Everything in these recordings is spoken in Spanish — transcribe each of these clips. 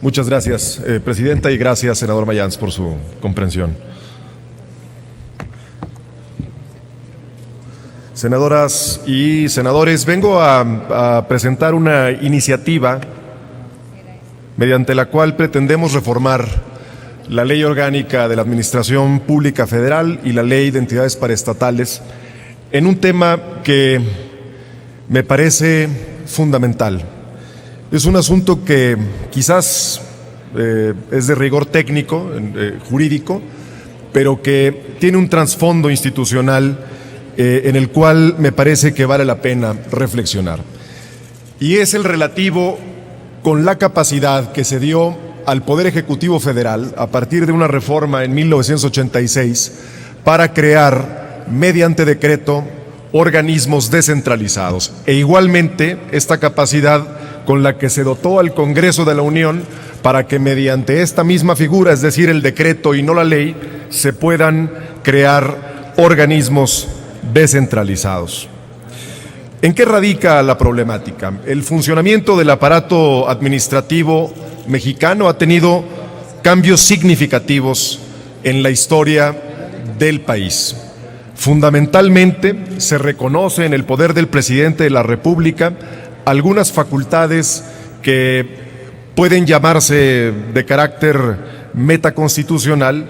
Muchas gracias, Presidenta, y gracias, senador Mayans, por su comprensión. Senadoras y senadores, vengo a presentar una iniciativa mediante la cual pretendemos reformar la Ley Orgánica de la Administración Pública Federal y la Ley de Entidades Paraestatales en un tema que me parece fundamental. Es un asunto que quizás es de rigor técnico, jurídico, pero que tiene un trasfondo institucional en el cual me parece que vale la pena reflexionar. Y es el relativo con la capacidad que se dio al Poder Ejecutivo Federal a partir de una reforma en 1986 para crear, mediante decreto, organismos descentralizados. E igualmente esta capacidad con la que se dotó al Congreso de la Unión para que mediante esta misma figura, es decir, el decreto y no la ley, se puedan crear organismos descentralizados. ¿En qué radica la problemática? El funcionamiento del aparato administrativo mexicano ha tenido cambios significativos en la historia del país. Fundamentalmente, se reconoce en el poder del presidente de la República algunas facultades que pueden llamarse de carácter metaconstitucional,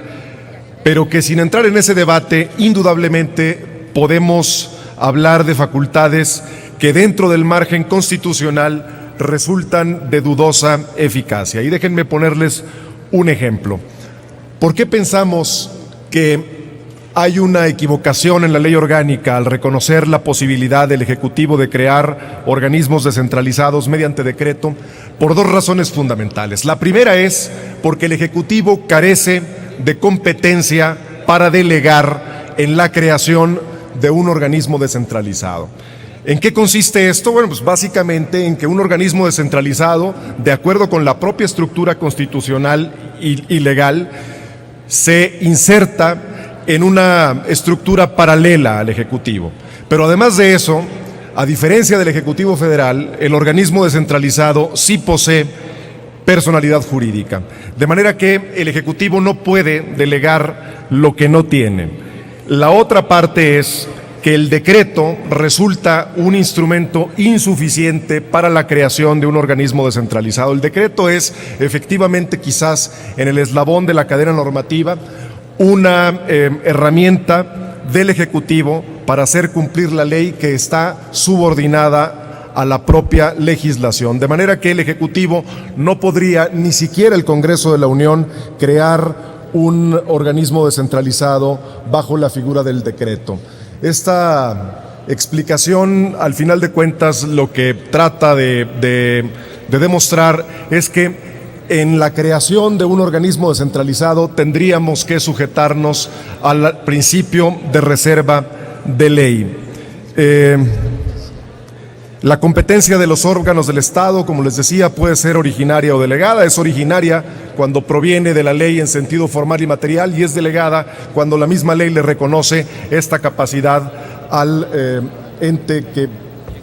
pero que sin entrar en ese debate, indudablemente podemos hablar de facultades que dentro del margen constitucional resultan de dudosa eficacia. Y déjenme ponerles un ejemplo. ¿Por qué pensamos que hay una equivocación en la ley orgánica al reconocer la posibilidad del Ejecutivo de crear organismos descentralizados mediante decreto? Por dos razones fundamentales. La primera es porque el Ejecutivo carece de competencia para delegar en la creación de un organismo descentralizado. ¿En qué consiste esto? Bueno, pues básicamente en que un organismo descentralizado, de acuerdo con la propia estructura constitucional y legal, se inserta en una estructura paralela al Ejecutivo. Pero además de eso, a diferencia del Ejecutivo Federal, el organismo descentralizado sí posee personalidad jurídica, de manera que el Ejecutivo no puede delegar lo que no tiene. La otra parte es que el decreto resulta un instrumento insuficiente para la creación de un organismo descentralizado. El decreto es efectivamente quizás en el eslabón de la cadena normativa una herramienta del Ejecutivo para hacer cumplir la ley que está subordinada a la propia legislación. De manera que el Ejecutivo no podría, ni siquiera el Congreso de la Unión, crear un organismo descentralizado bajo la figura del decreto. Esta explicación, al final de cuentas, lo que trata de demostrar es que en la creación de un organismo descentralizado tendríamos que sujetarnos al principio de reserva de ley. La competencia de los órganos del Estado, como les decía, puede ser originaria o delegada. Es originaria cuando proviene de la ley en sentido formal y material, y es delegada cuando la misma ley le reconoce esta capacidad al ente que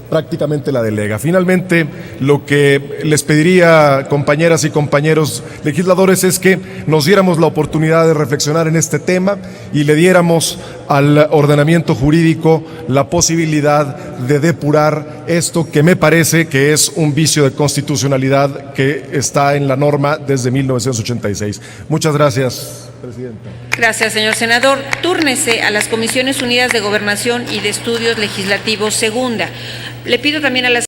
prácticamente la delega. Finalmente, lo que les pediría, compañeras y compañeros legisladores, es que nos diéramos la oportunidad de reflexionar en este tema y le diéramos al ordenamiento jurídico la posibilidad de depurar esto que me parece que es un vicio de constitucionalidad que está en la norma desde 1986. Muchas gracias, Presidenta. Gracias, señor senador. Túrnese a las Comisiones Unidas de Gobernación y de Estudios Legislativos, segunda. Le pido también a la